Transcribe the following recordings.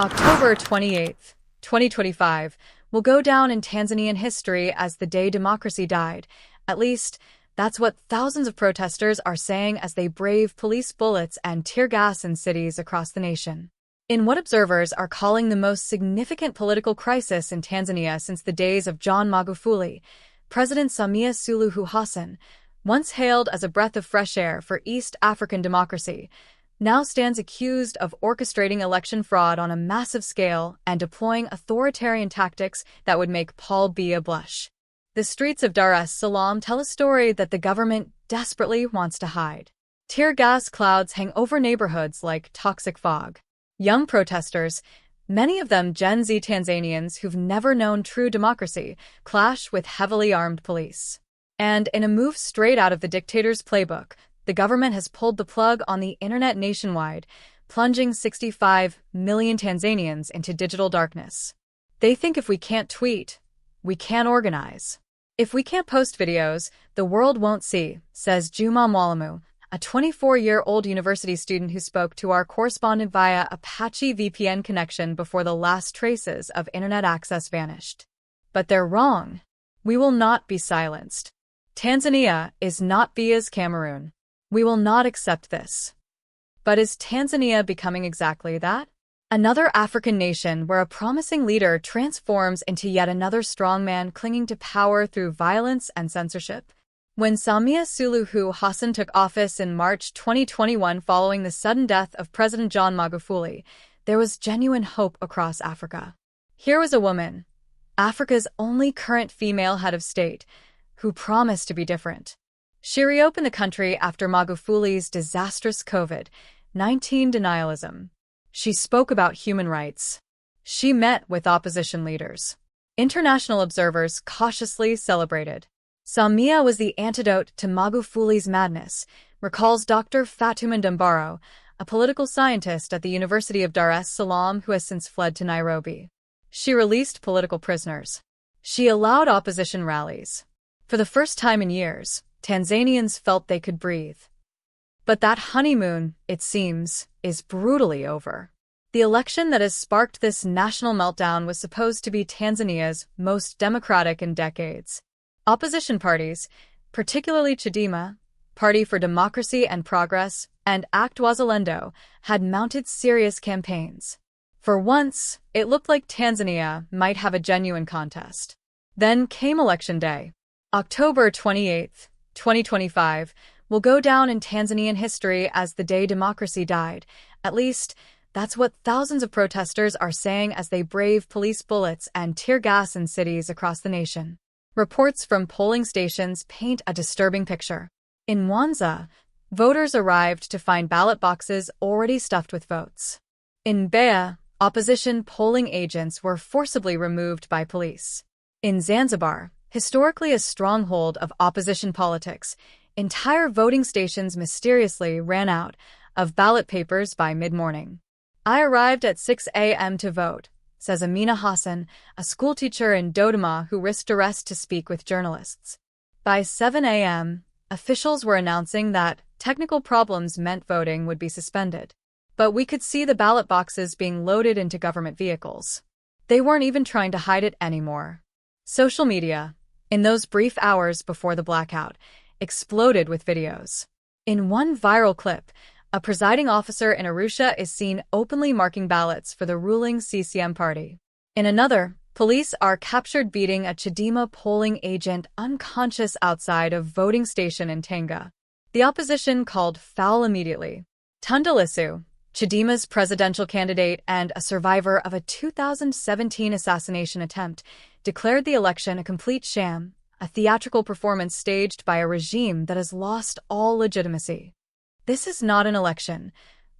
October 28th, 2025, will go down in Tanzanian history as the day democracy died. At least, that's what thousands of protesters are saying as they brave police bullets and tear gas in cities across the nation. In what observers are calling the most significant political crisis in Tanzania since the days of John Magufuli, President Samia Suluhu Hassan, once hailed as a breath of fresh air for East African democracy, now stands accused of orchestrating election fraud on a massive scale and deploying authoritarian tactics that would make Paul Biya blush. The streets of Dar es Salaam tell a story that the government desperately wants to hide. Tear gas clouds hang over neighborhoods like toxic fog. Young protesters, many of them Gen Z Tanzanians who've never known true democracy, clash with heavily armed police. And in a move straight out of the dictator's playbook, the government has pulled the plug on the internet nationwide, plunging 65 million Tanzanians into digital darkness. They think if we can't tweet, we can't organize. If we can't post videos, the world won't see, says Juma Mwalimu, a 24-year-old university student who spoke to our correspondent via Apache VPN connection before the last traces of internet access vanished. But they're wrong. We will not be silenced. Tanzania is not Biya's Cameroon. We will not accept this. But is Tanzania becoming exactly that? Another African nation where a promising leader transforms into yet another strongman clinging to power through violence and censorship? When Samia Suluhu Hassan took office in March 2021 following the sudden death of President John Magufuli, there was genuine hope across Africa. Here was a woman, Africa's only current female head of state, who promised to be different. She reopened the country after Magufuli's disastrous COVID-19 denialism. She spoke about human rights. She met with opposition leaders. International observers cautiously celebrated. Samia was the antidote to Magufuli's madness, recalls Dr. Fatuma Dumbaro, a political scientist at the University of Dar es Salaam who has since fled to Nairobi. She released political prisoners. She allowed opposition rallies. For the first time in years, Tanzanians felt they could breathe. But that honeymoon, it seems, is brutally over. The election that has sparked this national meltdown was supposed to be Tanzania's most democratic in decades. Opposition parties, particularly Chadema, Party for Democracy and Progress, and Act Wazalendo, had mounted serious campaigns. For once, it looked like Tanzania might have a genuine contest. Then came Election Day. October 28th, 2025, will go down in Tanzanian history as the day democracy died. At least, that's what thousands of protesters are saying as they brave police bullets and tear gas in cities across the nation. Reports from polling stations paint a disturbing picture. In Mwanza, voters arrived to find ballot boxes already stuffed with votes. In Mbeya, opposition polling agents were forcibly removed by police. In Zanzibar, historically a stronghold of opposition politics, entire voting stations mysteriously ran out of ballot papers by mid-morning. I arrived at 6 a.m. to vote, says Amina Hassan, a schoolteacher in Dodoma who risked arrest to speak with journalists. By 7 a.m., officials were announcing that technical problems meant voting would be suspended. But we could see the ballot boxes being loaded into government vehicles. They weren't even trying to hide it anymore. Social media, in those brief hours before the blackout, exploded with videos. In one viral clip, a presiding officer in Arusha is seen openly marking ballots for the ruling CCM party. In another, police are captured beating a Chadema polling agent unconscious outside a voting station in Tanga. The opposition called foul immediately. Tundu Lissu, Chadema's presidential candidate and a survivor of a 2017 assassination attempt, declared the election a complete sham, a theatrical performance staged by a regime that has lost all legitimacy. This is not an election,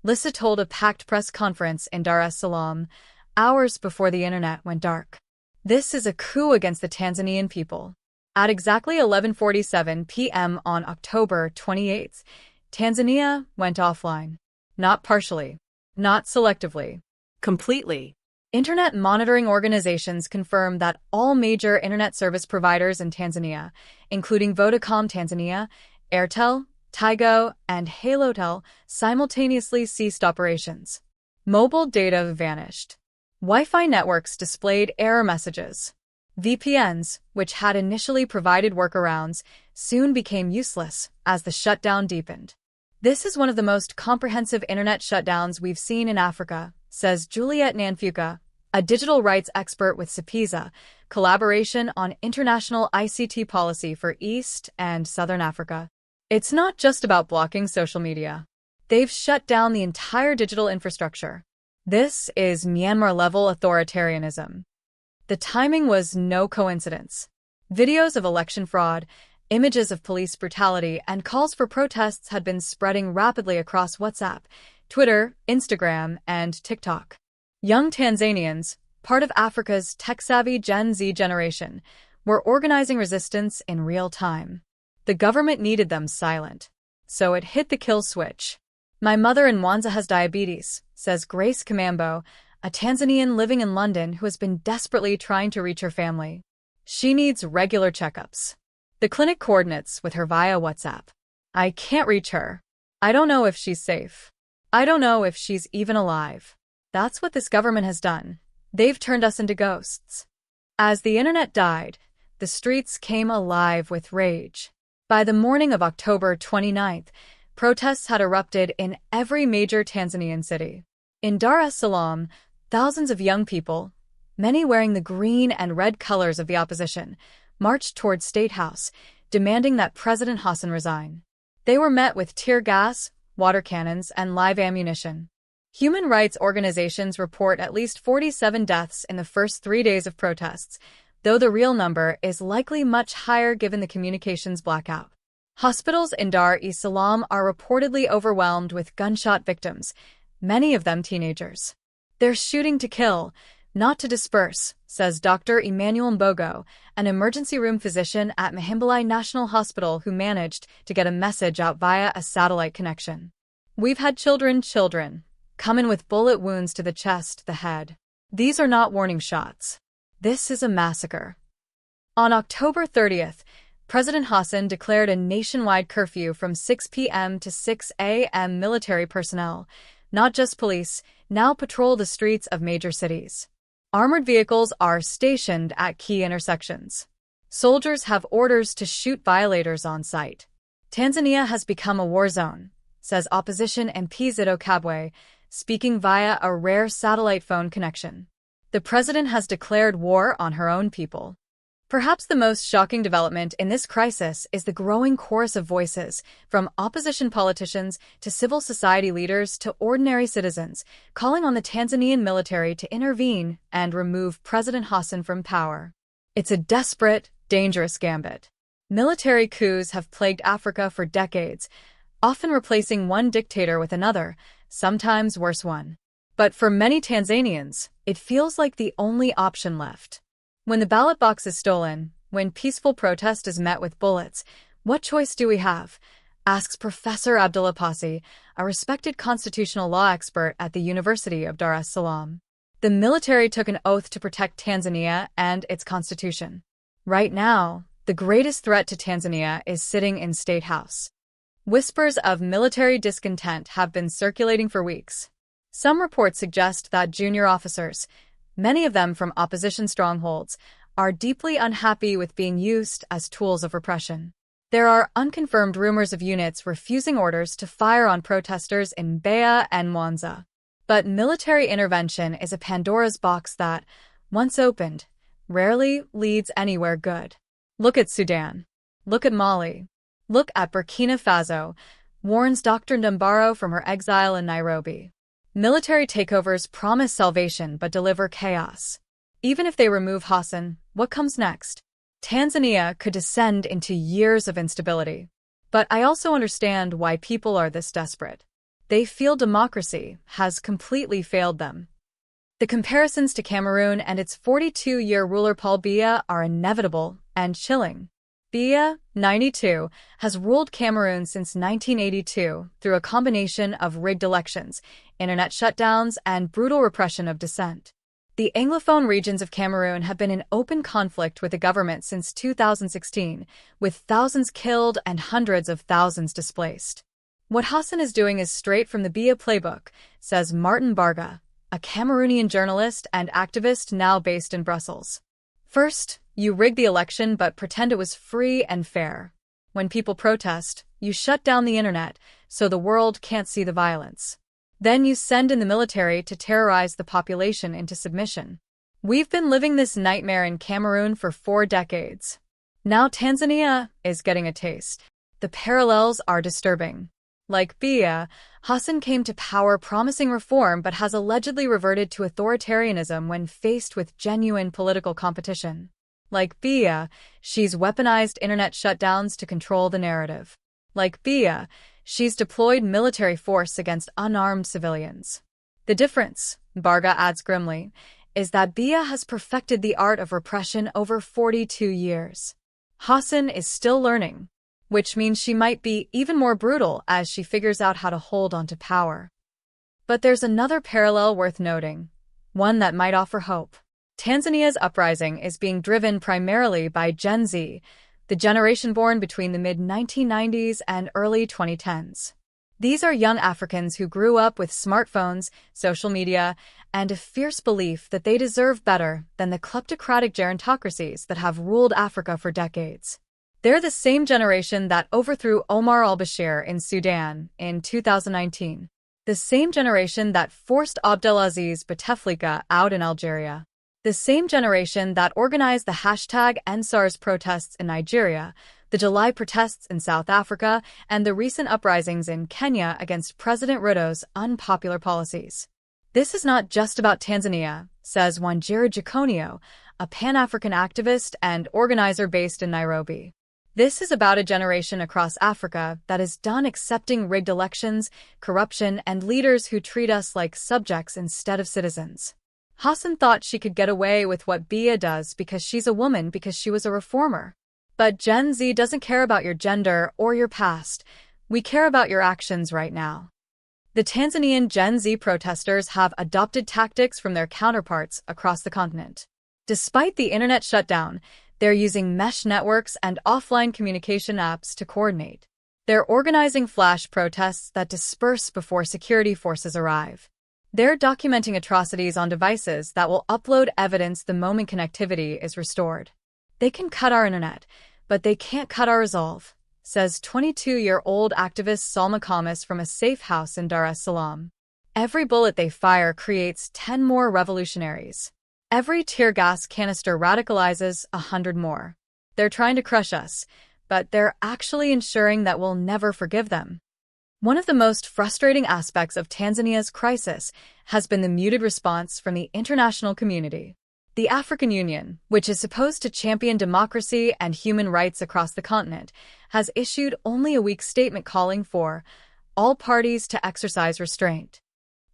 Lissu told a packed press conference in Dar es Salaam, hours before the internet went dark. This is a coup against the Tanzanian people. At exactly 11:47 p.m. on October 28th, Tanzania went offline. Not partially, not selectively, completely. Internet monitoring organizations confirm that all major internet service providers in Tanzania, including Vodacom Tanzania, Airtel, Tigo, and Halotel, simultaneously ceased operations. Mobile data vanished. Wi-Fi networks displayed error messages. VPNs, which had initially provided workarounds, soon became useless as the shutdown deepened. This is one of the most comprehensive internet shutdowns we've seen in Africa, says Juliet Nanfuka, a digital rights expert with CPISA, Collaboration on International ICT Policy for East and Southern Africa. It's not just about blocking social media. They've shut down the entire digital infrastructure. This is Myanmar-level authoritarianism. The timing was no coincidence. Videos of election fraud, images of police brutality, and calls for protests had been spreading rapidly across WhatsApp, Twitter, Instagram, and TikTok. Young Tanzanians, part of Africa's tech-savvy Gen Z generation, were organizing resistance in real time. The government needed them silent, so it hit the kill switch. My mother in Mwanza has diabetes, says Grace Kamambo, a Tanzanian living in London who has been desperately trying to reach her family. She needs regular checkups. The clinic coordinates with her via WhatsApp. I can't reach her. I don't know if she's safe. I don't know if she's even alive. That's what this government has done. They've turned us into ghosts. As the internet died, the streets came alive with rage. By the morning of October 29th, protests had erupted in every major Tanzanian city. In Dar es Salaam, thousands of young people, many wearing the green and red colors of the opposition, marched toward State House, demanding that President Hassan resign. They were met with tear gas, water cannons, and live ammunition. Human rights organizations report at least 47 deaths in the first 3 days of protests, though the real number is likely much higher given the communications blackout. Hospitals in Dar es Salaam are reportedly overwhelmed with gunshot victims, many of them teenagers. They're shooting to kill, not to disperse, says Dr. Emmanuel Mbogo, an emergency room physician at Muhimbili National Hospital who managed to get a message out via a satellite connection. We've had children come in with bullet wounds to the chest, the head. These are not warning shots. This is a massacre. On October 30th, President Hassan declared a nationwide curfew from 6 p.m. to 6 a.m. Military personnel, not just police, now patrol the streets of major cities. Armored vehicles are stationed at key intersections. Soldiers have orders to shoot violators on sight. Tanzania has become a war zone, says opposition MP Zitto Kabwe, speaking via a rare satellite phone connection. The president has declared war on her own people. Perhaps the most shocking development in this crisis is the growing chorus of voices, from opposition politicians to civil society leaders to ordinary citizens, calling on the Tanzanian military to intervene and remove President Hassan from power. It's a desperate, dangerous gambit. Military coups have plagued Africa for decades, often replacing one dictator with another, sometimes worse one. But for many Tanzanians, it feels like the only option left. When the ballot box is stolen, when peaceful protest is met with bullets, what choice do we have? Asks Professor Abdullah Passi, a respected constitutional law expert at the University of Dar es Salaam. The military took an oath to protect Tanzania and its constitution. Right now, the greatest threat to Tanzania is sitting in State House. Whispers of military discontent have been circulating for weeks. Some reports suggest that junior officers, many of them from opposition strongholds, are deeply unhappy with being used as tools of repression. There are unconfirmed rumors of units refusing orders to fire on protesters in Beira and Mwanza. But military intervention is a Pandora's box that, once opened, rarely leads anywhere good. Look at Sudan. Look at Mali. Look at Burkina Faso, warns Dr. Ndambaro from her exile in Nairobi. Military takeovers promise salvation but deliver chaos. Even if they remove Hassan, what comes next? Tanzania could descend into years of instability. But I also understand why people are this desperate. They feel democracy has completely failed them. The comparisons to Cameroon and its 42-year ruler Paul Biya are inevitable and chilling. Biya, 92, has ruled Cameroon since 1982 through a combination of rigged elections, internet shutdowns, and brutal repression of dissent. The Anglophone regions of Cameroon have been in open conflict with the government since 2016, with thousands killed and hundreds of thousands displaced. What Hassan is doing is straight from the Biya playbook, says Martin Barga, a Cameroonian journalist and activist now based in Brussels. First, you rig the election but pretend it was free and fair. When people protest, you shut down the internet so the world can't see the violence. Then you send in the military to terrorize the population into submission. We've been living this nightmare in Cameroon for 4 decades. Now Tanzania is getting a taste. The parallels are disturbing. Like Biya, Hassan came to power promising reform but has allegedly reverted to authoritarianism when faced with genuine political competition. Like Biya, she's weaponized internet shutdowns to control the narrative. Like Biya, she's deployed military force against unarmed civilians. The difference, Barga adds grimly, is that Biya has perfected the art of repression over 42 years. Hassan is still learning, which means she might be even more brutal as she figures out how to hold onto power. But there's another parallel worth noting, one that might offer hope. Tanzania's uprising is being driven primarily by Gen Z, the generation born between the mid-1990s and early 2010s. These are young Africans who grew up with smartphones, social media, and a fierce belief that they deserve better than the kleptocratic gerontocracies that have ruled Africa for decades. They're the same generation that overthrew Omar al-Bashir in Sudan in 2019, the same generation that forced Abdelaziz Bouteflika out in Algeria, the same generation that organized the #EndSARS protests in Nigeria, the July protests in South Africa, and the recent uprisings in Kenya against President Ruto's unpopular policies. This is not just about Tanzania, says Wanjiru Gikonyo, a Pan-African activist and organizer based in Nairobi. This is about a generation across Africa that is done accepting rigged elections, corruption, and leaders who treat us like subjects instead of citizens. Hassan thought she could get away with what Biya does because she's a woman because she was a reformer. But Gen Z doesn't care about your gender or your past. We care about your actions right now. The Tanzanian Gen Z protesters have adopted tactics from their counterparts across the continent. Despite the internet shutdown, they're using mesh networks and offline communication apps to coordinate. They're organizing flash protests that disperse before security forces arrive. They're documenting atrocities on devices that will upload evidence the moment connectivity is restored. They can cut our internet, but they can't cut our resolve, says 22-year-old activist Salma Khamis from a safe house in Dar es Salaam. Every bullet they fire creates 10 more revolutionaries. Every tear gas canister radicalizes 100 more. They're trying to crush us, but they're actually ensuring that we'll never forgive them. One of the most frustrating aspects of Tanzania's crisis has been the muted response from the international community. The African Union, which is supposed to champion democracy and human rights across the continent, has issued only a weak statement calling for all parties to exercise restraint.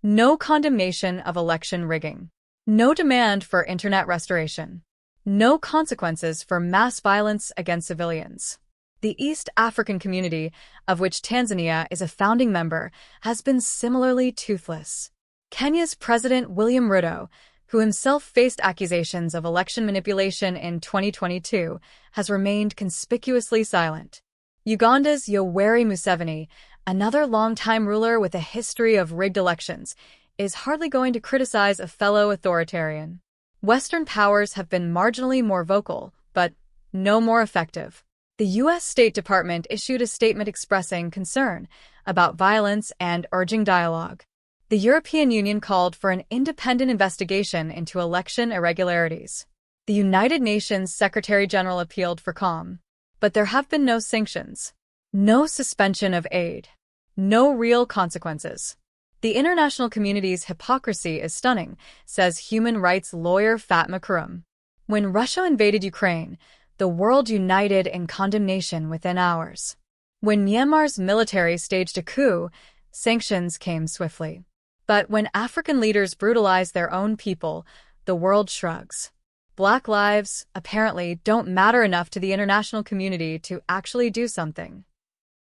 No condemnation of election rigging. No demand for internet restoration. No consequences for mass violence against civilians. The East African community, of which Tanzania is a founding member, has been similarly toothless. Kenya's President William Ruto, who himself faced accusations of election manipulation in 2022, has remained conspicuously silent. Uganda's Yoweri Museveni, another longtime ruler with a history of rigged elections, is hardly going to criticize a fellow authoritarian. Western powers have been marginally more vocal, but no more effective. The U.S. State Department issued a statement expressing concern about violence and urging dialogue. The European Union called for an independent investigation into election irregularities. The United Nations Secretary-General appealed for calm. But there have been no sanctions. No suspension of aid. No real consequences. The international community's hypocrisy is stunning, says human rights lawyer Fatma Karim. When Russia invaded Ukraine, the world united in condemnation within hours. When Myanmar's military staged a coup, sanctions came swiftly. But when African leaders brutalize their own people, the world shrugs. Black lives, apparently, don't matter enough to the international community to actually do something.